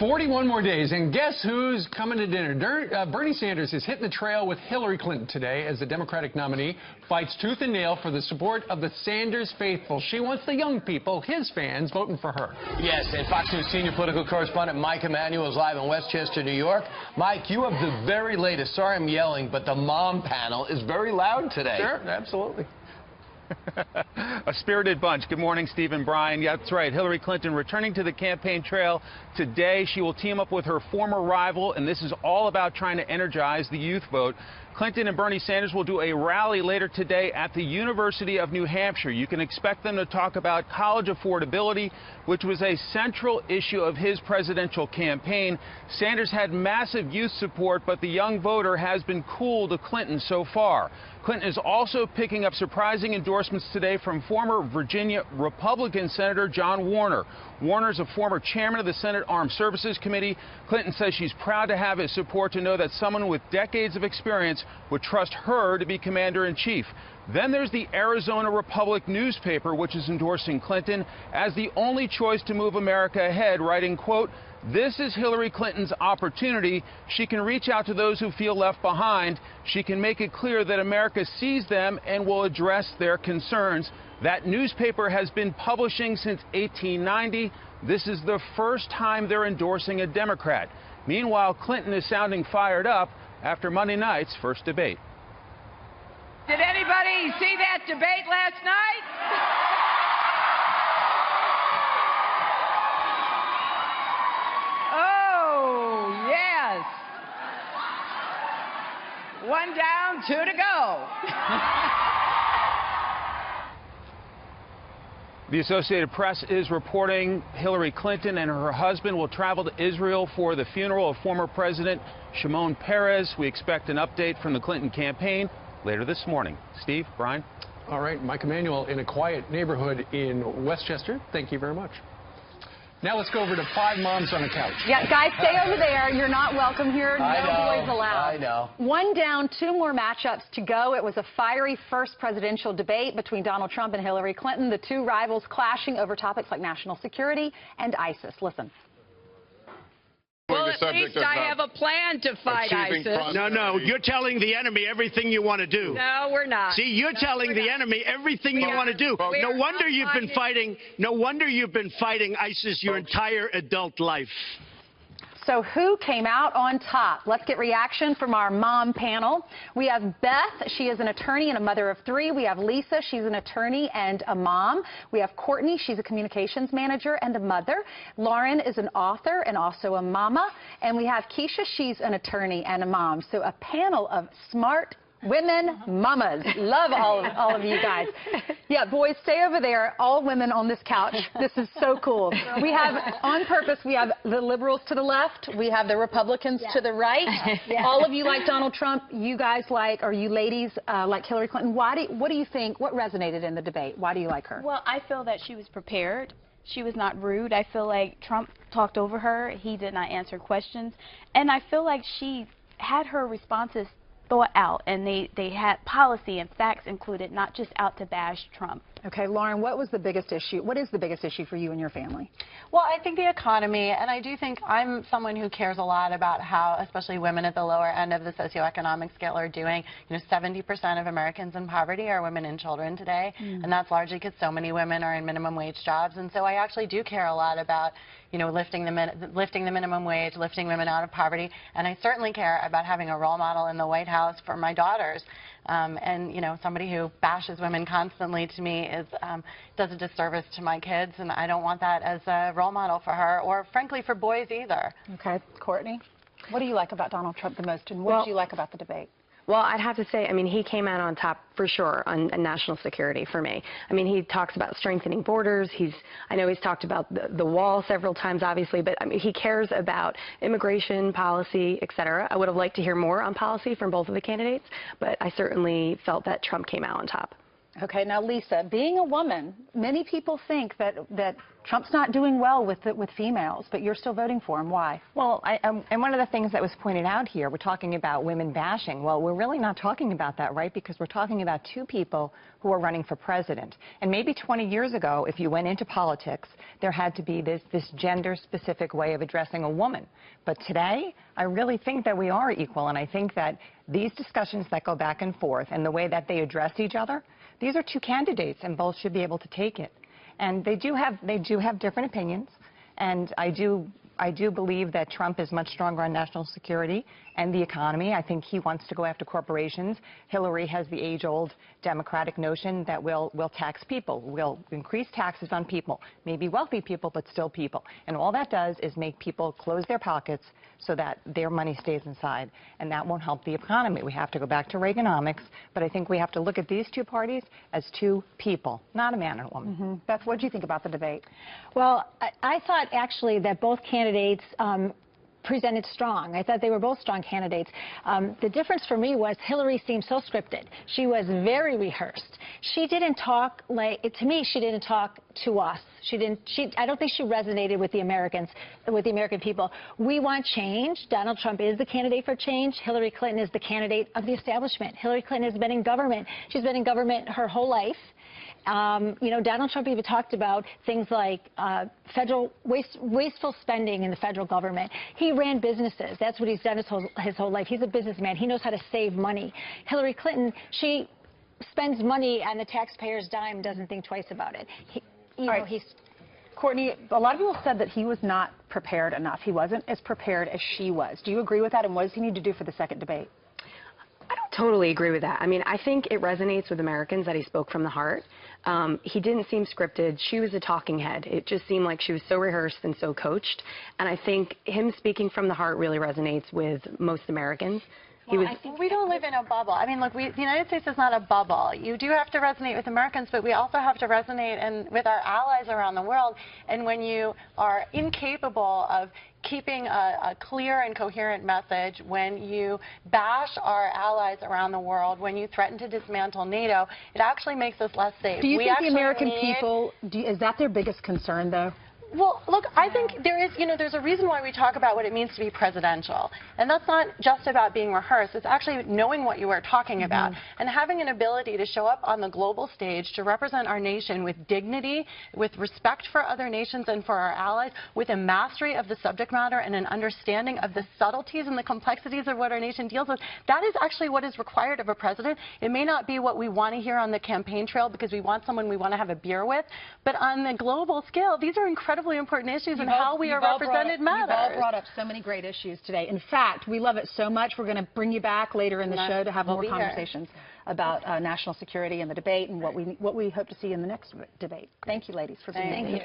41 more days, and guess who's coming to dinner? Bernie Sanders is hitting the trail with Hillary Clinton today as the Democratic nominee fights tooth and nail for the support of the Sanders faithful. She wants the young people, his fans, voting for her. Yes, and Fox News senior political correspondent Mike Emanuel is live in Westchester, New York. Mike, you have the very latest. Sorry I'm yelling, but the mom panel is very loud today. Sure, absolutely. A spirited bunch. Good morning, Steve and Brian. Yeah, that's right. Hillary Clinton returning to the campaign trail today. She will team up with her former rival, and this is all about trying to energize the youth vote. Clinton and Bernie Sanders will do a rally later today at the University of New Hampshire. You can expect them to talk about college affordability, which was a central issue of his presidential campaign. Sanders had massive youth support, but the young voter has been cool to Clinton so far. Clinton is also picking up surprising endorsements today from former Virginia Republican Senator John Warner. Warner's a former chairman of the Senate Armed Services Committee. Clinton says she's proud to have his support to know that someone with decades of experience would trust her to be commander-in-chief. Then there's the Arizona Republic newspaper, which is endorsing Clinton as the only choice to move America ahead, writing, quote, "This is Hillary Clinton's opportunity. She can reach out to those who feel left behind. She can make it clear that America sees them and will address their concerns." That newspaper has been publishing since 1890. This is the first time they're endorsing a Democrat. Meanwhile, Clinton is sounding fired up after Monday night's first debate. Did anybody see that debate last night? Oh, yes. One down, two to go. The Associated Press is reporting Hillary Clinton and her husband will travel to Israel for the funeral of former President Shimon Peres. We expect an update from the Clinton campaign later this morning. Steve, Brian? All right, Mike Emanuel in a quiet neighborhood in Westchester. Thank you very much. Now let's go over to Five Moms on a Couch. Yeah, guys, stay over there. You're not welcome here. No boys allowed. I know. One down, two more matchups to go. It was a fiery first presidential debate between Donald Trump and Hillary Clinton. The two rivals clashing over topics like national security and ISIS. Listen. Well, at least I have a plan to fight ISIS. No, you're telling the enemy everything you want to do. No, we're not. See, you're telling the enemy everything you want to do. No wonder you've been fighting. No wonder you've been fighting ISIS your entire adult life. So who came out on top? Let's get reaction from our mom panel. We have Beth. She is an attorney and a mother of three. We have Lisa. She's an attorney and a mom. We have Courtney. She's a communications manager and a mother. Lauren is an author and also a mama. And we have Keisha. She's an attorney and a mom. So a panel of smart women mamas. Love all of you guys. Yeah, boys, stay over there. All women on this couch. This is so cool. We have, on purpose, we have the liberals to the left. We have the Republicans to the right. All of you like Donald Trump. You guys like, or you ladies like Hillary Clinton. What do you think? What resonated in the debate? Why do you like her? Well, I feel that she was prepared. She was not rude. I feel like Trump talked over her. He did not answer questions. And I feel like she had her responses thought out, and they had policy and facts included, not just out to bash Trump. Okay, Lauren, what was the biggest issue? What is the biggest issue for you and your family? Well, I think the economy, and I do think I'm someone who cares a lot about how, especially women at the lower end of the socioeconomic scale are doing. You know, 70% of Americans in poverty are women and children today, and that's largely because so many women are in minimum wage jobs. And so I actually do care a lot about, you know, lifting the minimum wage, lifting women out of poverty, and I certainly care about having a role model in the White House for my daughters. And, you know, somebody who bashes women constantly to me does a disservice to my kids, and I don't want that as a role model for her or, frankly, for boys either. Okay. Courtney, what do you like about Donald Trump the most, and what do you like about the debate? Well, I'd have to say, I mean, he came out on top for sure on national security for me. I mean, he talks about strengthening borders. I know he's talked about the wall several times, obviously, but I mean, he cares about immigration, policy, et cetera. I would have liked to hear more on policy from both of the candidates, but I certainly felt that Trump came out on top. Okay, now Lisa, being a woman, many people think that Trump's not doing well with females, but you're still voting for him. Why? Well, and one of the things that was pointed out here, we're talking about women bashing. Well, we're really not talking about that, right? Because we're talking about two people who are running for president. And maybe 20 years ago, if you went into politics, there had to be this gender-specific way of addressing a woman. But today, I really think that we are equal, and I think that these discussions that go back and forth and the way that they address each other, these are two candidates, and both should be able to take it. And they do have different opinions, and I do believe that Trump is much stronger on national security and the economy. I think he wants to go after corporations. Hillary has the age-old Democratic notion that we'll tax people. We'll increase taxes on people, maybe wealthy people, but still people. And all that does is make people close their pockets so that their money stays inside, and that won't help the economy. We have to go back to Reaganomics, but I think we have to look at these two parties as two people, not a man and a woman. Mm-hmm. Beth, what do you think about the debate? Well, I thought actually that both candidates presented strong. I thought they were both strong candidates. The difference for me was Hillary seemed so scripted. She was very rehearsed. She didn't talk to me, she didn't talk to us. I don't think she resonated with the Americans, with the American people. We want change. Donald Trump is the candidate for change. Hillary Clinton is the candidate of the establishment. Hillary Clinton has been in government. She's been in government her whole life. You know, Donald Trump even talked about things like federal wasteful spending in the federal government. He ran businesses. That's what he's done his whole life. He's a businessman. He knows how to save money. Hillary Clinton, she spends money on the taxpayer's dime, doesn't think twice about it. Courtney, a lot of people said that he was not prepared enough. He wasn't as prepared as she was. Do you agree with that? And what does he need to do for the second debate? I don't totally agree with that. I mean, I think it resonates with Americans that he spoke from the heart. He didn't seem scripted. She was a talking head. It just seemed like she was so rehearsed and so coached. And I think him speaking from the heart really resonates with most Americans. Well, I think we don't live in a bubble. I mean, look, the United States is not a bubble. You do have to resonate with Americans, but we also have to resonate with our allies around the world. And when you are incapable of keeping a clear and coherent message, when you bash our allies around the world, when you threaten to dismantle NATO, it actually makes us less safe. Do you think the American people, is that their biggest concern, though? Well, look, I think there's a reason why we talk about what it means to be presidential. And that's not just about being rehearsed. It's actually knowing what you are talking about and having an ability to show up on the global stage to represent our nation with dignity, with respect for other nations and for our allies, with a mastery of the subject matter and an understanding of the subtleties and the complexities of what our nation deals with. That is actually what is required of a president. It may not be what we want to hear on the campaign trail because we want someone we want to have a beer with, but on the global scale, these are incredibly important issues, and how we are represented matters. You've all brought up so many great issues today. In fact, we love it so much, we're going to bring you back later in the show to have more conversations about national security and the debate and what we hope to see in the next debate. Thank you, ladies, for being here.